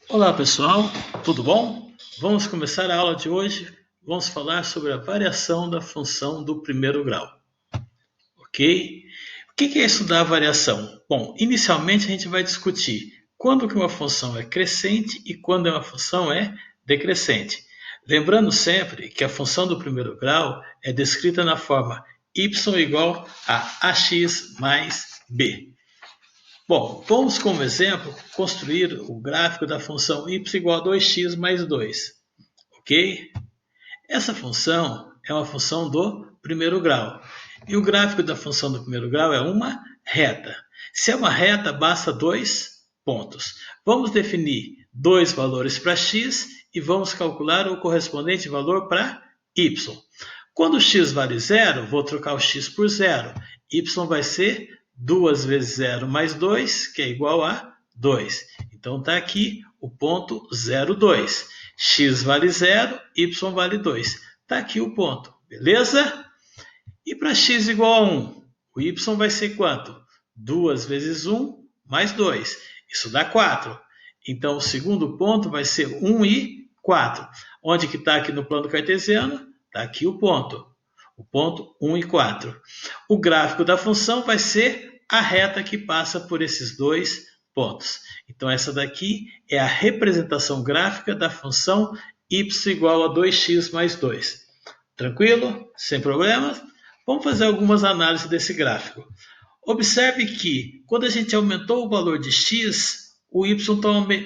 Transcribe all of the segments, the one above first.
Olá pessoal, tudo bom? Vamos começar a aula de hoje. Vamos falar sobre a variação da função do primeiro grau, ok? O que é estudar a variação? Bom, inicialmente a gente vai discutir quando que uma função é crescente e quando uma função é decrescente. Lembrando sempre que a função do primeiro grau é descrita na forma y igual a ax mais b. Bom, vamos como exemplo construir o gráfico da função y igual a 2x mais 2, ok? Essa função é uma função do primeiro grau. E o gráfico da função do primeiro grau é uma reta. Se é uma reta, basta 2 pontos. Vamos definir dois valores para x e vamos calcular o correspondente valor para y. Quando x vale zero, vou trocar o x por zero. Y vai ser 2 vezes 0 mais 2, que é igual a 2. Então está aqui o ponto 0,2. X vale 0, y vale 2. Está aqui o ponto, beleza? E para x igual a 1, o y vai ser quanto? 2 vezes 1 mais 2. Isso dá 4. Então o segundo ponto vai ser 1 e 4. Onde que está aqui no plano cartesiano? Está aqui o ponto. O ponto 1 e 4. O gráfico da função vai ser a reta que passa por esses dois pontos. Então essa daqui é a representação gráfica da função y igual a 2x mais 2. Tranquilo? Sem problemas? Vamos fazer algumas análises desse gráfico. Observe que quando a gente aumentou o valor de x, o y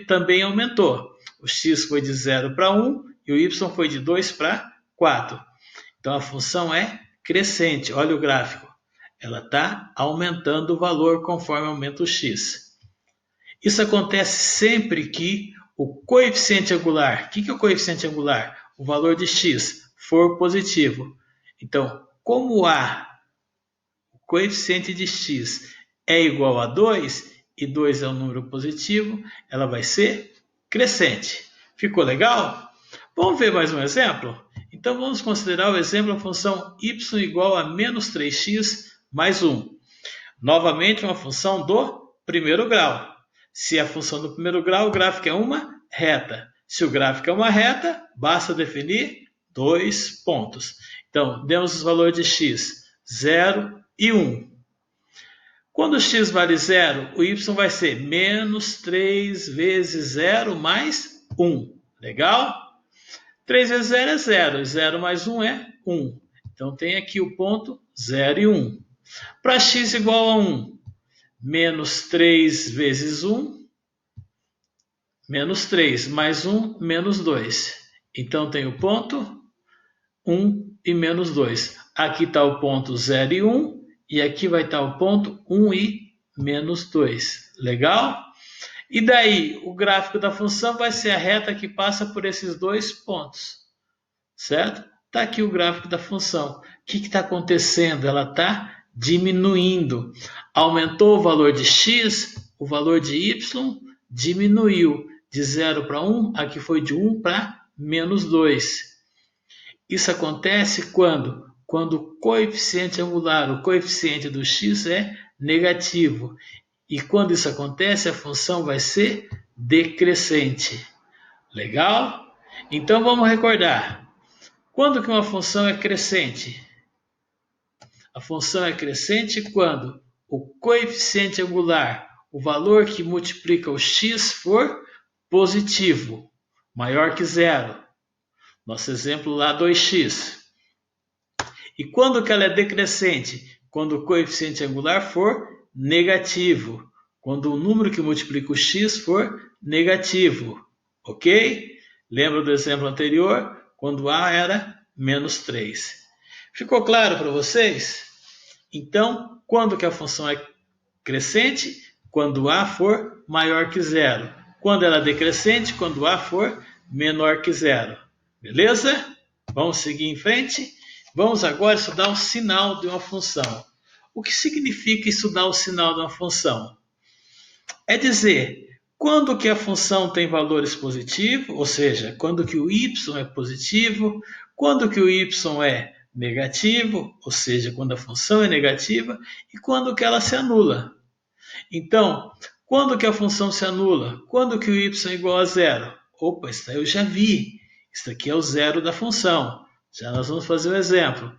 também aumentou. O x foi de 0 para 1 e o y foi de 2 para 4. Então a função é crescente. Olha o gráfico. Ela está aumentando o valor conforme aumenta o x. Isso acontece sempre que o coeficiente angular, o que é o coeficiente angular? O valor de x for positivo. Então, como o coeficiente de x é igual a 2, e 2 é um número positivo, ela vai ser crescente. Ficou legal? Vamos ver mais um exemplo? Então vamos considerar o exemplo da função y igual a menos 3x mais 1. Novamente uma função do primeiro grau. Se a função do primeiro grau, o gráfico é uma reta. Se o gráfico é uma reta, basta definir dois pontos. Então, demos os valores de x, 0 e 1. Quando x vale 0, o y vai ser menos 3 vezes 0 mais 1. Legal? 3 vezes 0 é 0, 0 mais 1 é 1. Então tem aqui o ponto 0 e 1. Para x igual a 1, menos 3 vezes 1, menos 3, mais 1, menos 2. Então tem o ponto 1 e menos 2. Aqui está o ponto 0 e 1, e aqui vai estar o ponto 1 e menos 2. Legal? E daí, o gráfico da função vai ser a reta que passa por esses dois pontos. Certo? Está aqui o gráfico da função. O que está acontecendo? Ela está diminuindo. Aumentou o valor de x, o valor de y diminuiu. De 0 para 1, aqui foi de 1 para menos 2. Isso acontece quando o coeficiente angular, o coeficiente do x é negativo. E quando isso acontece, a função vai ser decrescente. Legal? Então vamos recordar. Quando que uma função é crescente? A função é crescente quando o coeficiente angular, o valor que multiplica o x, for positivo, maior que zero. Nosso exemplo lá, 2x. E quando que ela é decrescente? Quando o coeficiente angular for negativo. Quando o número que multiplica o x for negativo. Ok? Lembra do exemplo anterior? Quando a era menos 3. Ficou claro para vocês? Então, quando que a função é crescente? Quando a for maior que zero. Quando ela é decrescente? Quando a for menor que zero. Beleza? Vamos seguir em frente? Vamos agora estudar o sinal de uma função. O que significa estudar o sinal de uma função? É dizer, quando que a função tem valores positivos, ou seja, quando que o y é positivo, quando que o y é negativo, ou seja, quando a função é negativa, e quando que ela se anula. Então, Quando que a função se anula? Quando que o y é igual a zero? Opa, isso daí eu já vi. Isso aqui é o zero da função. Já nós vamos fazer um exemplo.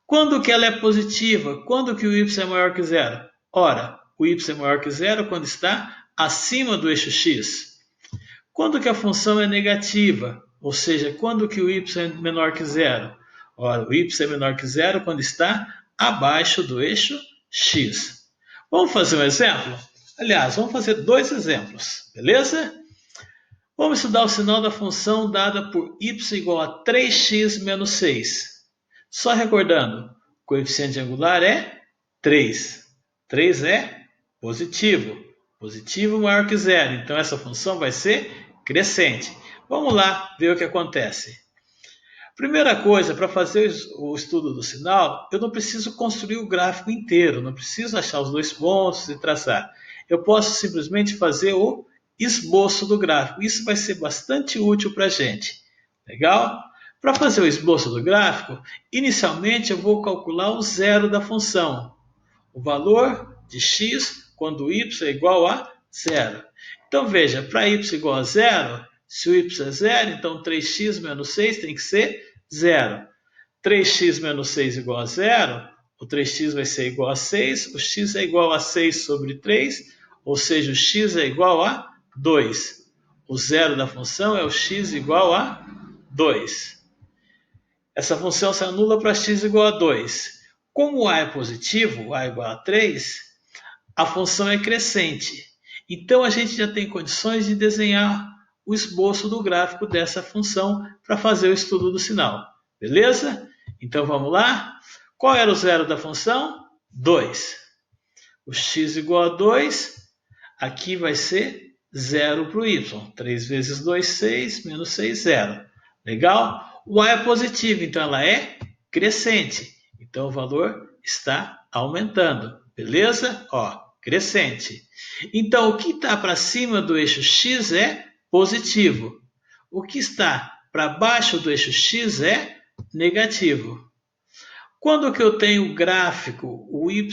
Quando que ela é positiva? Quando que o y é maior que zero? Ora, o y é maior que zero quando está acima do eixo x. Quando que a função é negativa? Ou seja, quando que o y é menor que zero? Ora, o y é menor que zero quando está abaixo do eixo x. Vamos fazer um exemplo? Aliás, vamos fazer dois exemplos, beleza? Vamos estudar o sinal da função dada por y igual a 3x menos 6. Só recordando, o coeficiente angular é 3. 3 é positivo. Positivo maior que zero. Então, essa função vai ser crescente. Vamos lá ver o que acontece. Primeira coisa, para fazer o estudo do sinal, eu não preciso construir o gráfico inteiro. Não preciso achar os dois pontos e traçar. Eu posso simplesmente fazer o esboço do gráfico. Isso vai ser bastante útil para a gente. Legal? Para fazer o esboço do gráfico, inicialmente eu vou calcular o zero da função. O valor de x quando y é igual a zero. Então veja, para y igual a zero, se o y é zero, então 3x menos 6 tem que ser zero. 3x menos 6 igual a zero, o 3x vai ser igual a 6, o x é igual a 6 sobre 3, ou seja, o x é igual a 2. O zero da função é o x igual a 2. Essa função se anula para x igual a 2. Como o a é positivo, o a é igual a 3, a função é crescente. Então, a gente já tem condições de desenhar o esboço do gráfico dessa função para fazer o estudo do sinal. Beleza? Então, vamos lá? Qual era o zero da função? 2. O x igual a 2, aqui vai ser zero para o y. 3 vezes 2, 6, menos 6, 0. Legal? O a é positivo, então ela é crescente. Então, o valor está aumentando. Beleza? Ó, crescente. Então, o que está para cima do eixo x é positivo. O que está para baixo do eixo x é negativo. Quando que eu tenho gráfico, o y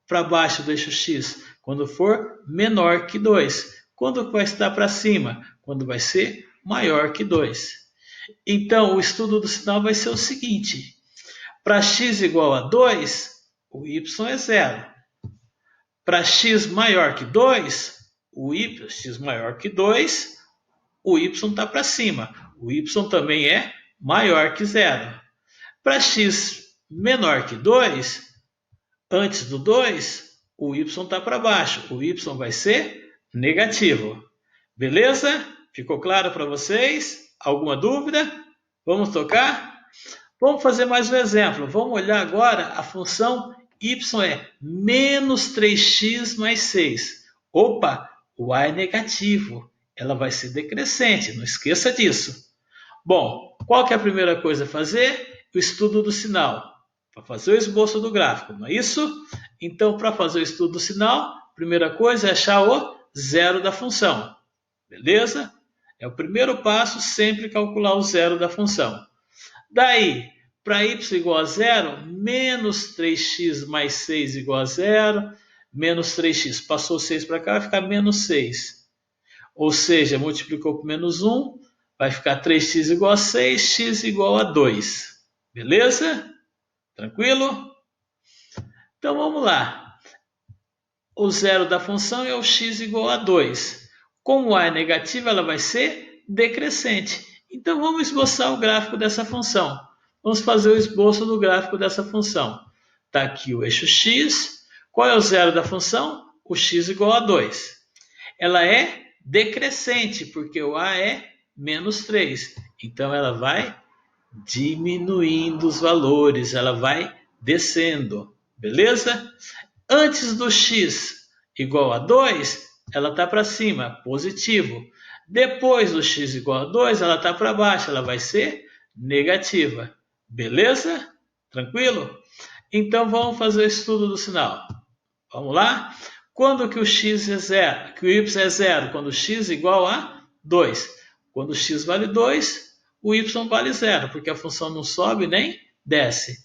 para baixo do eixo x? Quando for menor que 2. Quando vai estar para cima? Quando vai ser maior que 2. Então, o estudo do sinal vai ser o seguinte. Para x igual a 2, o y é zero. Para x maior que 2, x maior que 2, o y está para cima. O y também é maior que zero. Para x menor que 2, antes do 2, o y está para baixo. O y vai ser negativo. Beleza? Ficou claro para vocês? Alguma dúvida? Vamos tocar? Vamos fazer mais um exemplo. Vamos olhar agora a função y é menos 3x mais 6. Opa, o a é negativo. Ela vai ser decrescente, não esqueça disso. Bom, qual que é a primeira coisa a fazer? O estudo do sinal. Para fazer o esboço do gráfico, não é isso? Então, para fazer o estudo do sinal, a primeira coisa é achar o zero da função. Beleza? É o primeiro passo, sempre calcular o zero da função. Daí, para y igual a zero, menos 3x mais 6 igual a zero, menos 3x, passou 6 para cá, vai ficar menos 6. Ou seja, multiplicou por menos 1, vai ficar 3x igual a 6, x igual a 2. Beleza? Tranquilo? Então, vamos lá. O zero da função é o x igual a 2. Como a é negativa, ela vai ser decrescente. Então, vamos esboçar o gráfico dessa função. Vamos fazer o esboço do gráfico dessa função. Está aqui o eixo x. Qual é o zero da função? O x igual a 2. Ela é decrescente, porque o a é menos 3. Então, ela vai diminuindo os valores, ela vai descendo. Beleza? Antes do x igual a 2, ela está para cima, positivo. Depois do x igual a 2, ela está para baixo, ela vai ser negativa. Beleza? Tranquilo? Então, vamos fazer o estudo do sinal. Vamos lá? Quando que o x é zero? Que o y é zero? Quando o x é igual a 2. Quando o x vale 2, o y vale zero, porque a função não sobe nem desce.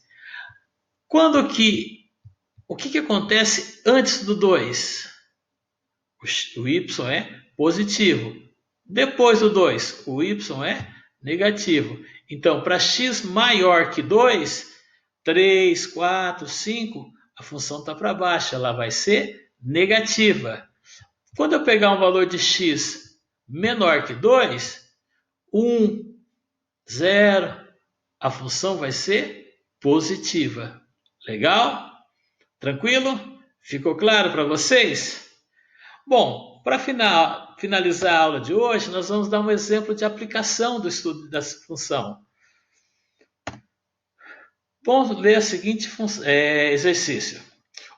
O que acontece antes do 2? o y é positivo. Depois do 2, o y é negativo. Então, para x maior que 2, 3, 4, 5, a função está para baixo, ela vai ser negativa. Quando eu pegar um valor de x menor que 2, 1, 0, a função vai ser positiva. Legal? Tranquilo? Ficou claro para vocês? Bom, para finalizar a aula de hoje, nós vamos dar um exemplo de aplicação do estudo dessa função. Vamos ler o seguinte exercício.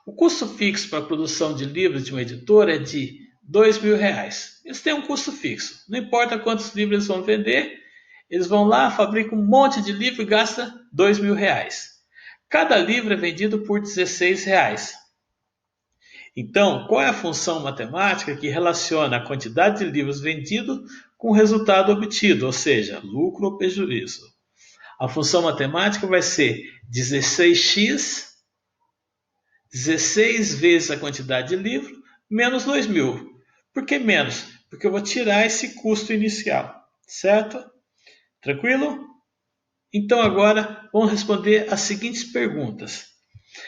O custo fixo para a produção de livros de uma editora é de R$2.000. Eles têm um custo fixo. Não importa quantos livros eles vão vender, eles vão lá, fabricam um monte de livro e gastam R$2.000. Cada livro é vendido por R$16. Então, qual é a função matemática que relaciona a quantidade de livros vendidos com o resultado obtido, ou seja, lucro ou prejuízo? A função matemática vai ser 16x, 16 vezes a quantidade de livro, menos 2.000. Por que menos? Porque eu vou tirar esse custo inicial, certo? Tranquilo? Então agora vamos responder as seguintes perguntas.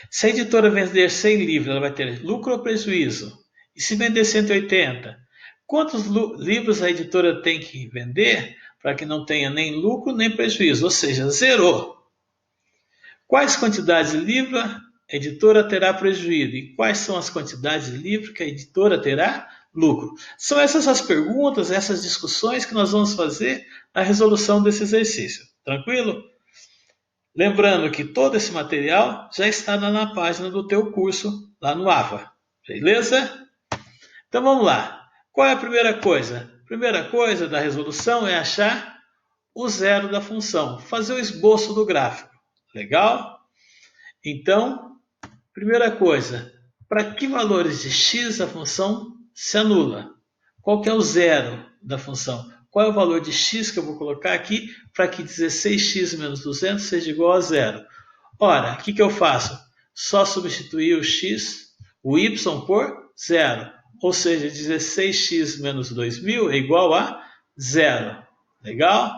Se a editora vender 100 livros, ela vai ter lucro ou prejuízo? E se vender 180? Quantos livros a editora tem que vender para que não tenha nem lucro nem prejuízo? Ou seja, zerou. Quais quantidades de livros a editora terá prejuízo? E quais são as quantidades de livros que a editora terá lucro? São essas as perguntas, essas discussões que nós vamos fazer na resolução desse exercício. Tranquilo? Lembrando que todo esse material já está na página do teu curso, lá no AVA. Beleza? Então vamos lá. Qual é a primeira coisa? A primeira coisa da resolução é achar o zero da função. Fazer o esboço do gráfico. Legal? Então, primeira coisa. Para que valores de x a função se anula? Qual que é o zero da função? Qual é o valor de x que eu vou colocar aqui para que 16x menos 200 seja igual a zero? Ora, o que eu faço? Só substituir o x, o y por zero. Ou seja, 16x menos 2.000 é igual a zero. Legal?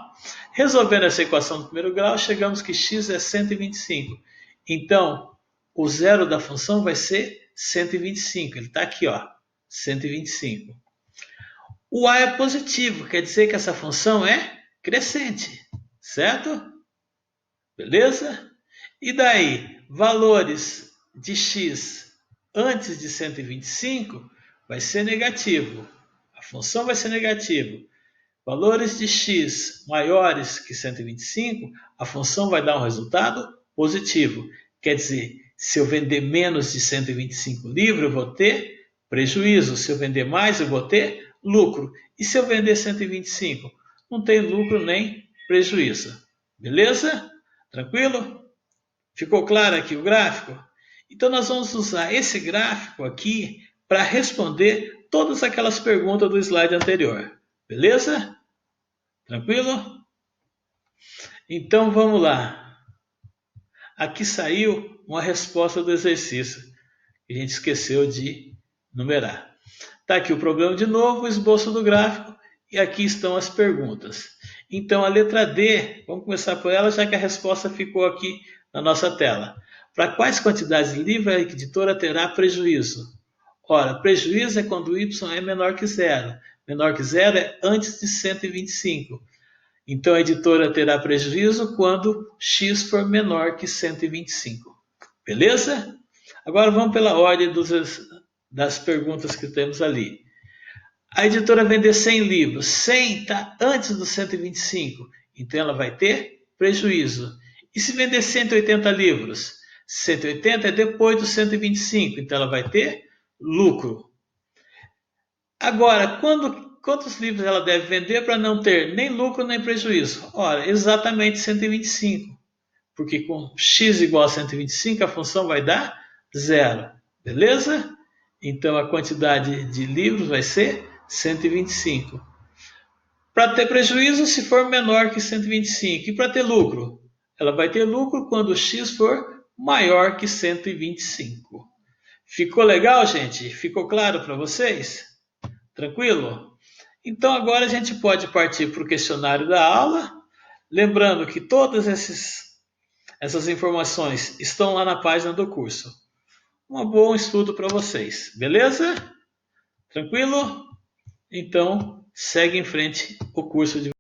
Resolvendo essa equação do primeiro grau, chegamos que x é 125. Então, o zero da função vai ser 125. Ele está aqui, ó, 125. O A é positivo, quer dizer que essa função é crescente, certo? Beleza? E daí, valores de x antes de 125 vai ser negativo. A função vai ser negativa. Valores de x maiores que 125, a função vai dar um resultado positivo. Quer dizer, se eu vender menos de 125 livros, eu vou ter prejuízo. Se eu vender mais, eu vou ter lucro. E se eu vender 125? Não tem lucro nem prejuízo. Beleza? Tranquilo? Ficou claro aqui o gráfico? Então nós vamos usar esse gráfico aqui para responder todas aquelas perguntas do slide anterior. Beleza? Tranquilo? Então vamos lá. Aqui saiu uma resposta do exercício que a gente esqueceu de numerar. Está aqui o problema de novo, o esboço do gráfico, e aqui estão as perguntas. Então, a letra D, vamos começar por ela, já que a resposta ficou aqui na nossa tela. Para quais quantidades de livros a editora terá prejuízo? Ora, prejuízo é quando o y é menor que zero. Menor que zero é antes de 125. Então, a editora terá prejuízo quando x for menor que 125. Beleza? Agora, vamos pela ordem das perguntas que temos ali. A editora vender 100 livros. 100 está antes do 125. Então, ela vai ter prejuízo. E se vender 180 livros? 180 é depois do 125. Então, ela vai ter lucro. Agora, quantos livros ela deve vender para não ter nem lucro nem prejuízo? Ora, exatamente 125. Porque com x igual a 125, a função vai dar zero. Beleza? Então, a quantidade de livros vai ser 125. Para ter prejuízo, se for menor que 125. E para ter lucro? Ela vai ter lucro quando x for maior que 125. Ficou legal, gente? Ficou claro para vocês? Tranquilo? Então agora a gente pode partir para o questionário da aula, lembrando que todas essas informações estão lá na página do curso. Um bom estudo para vocês, beleza? Tranquilo? Então segue em frente o curso de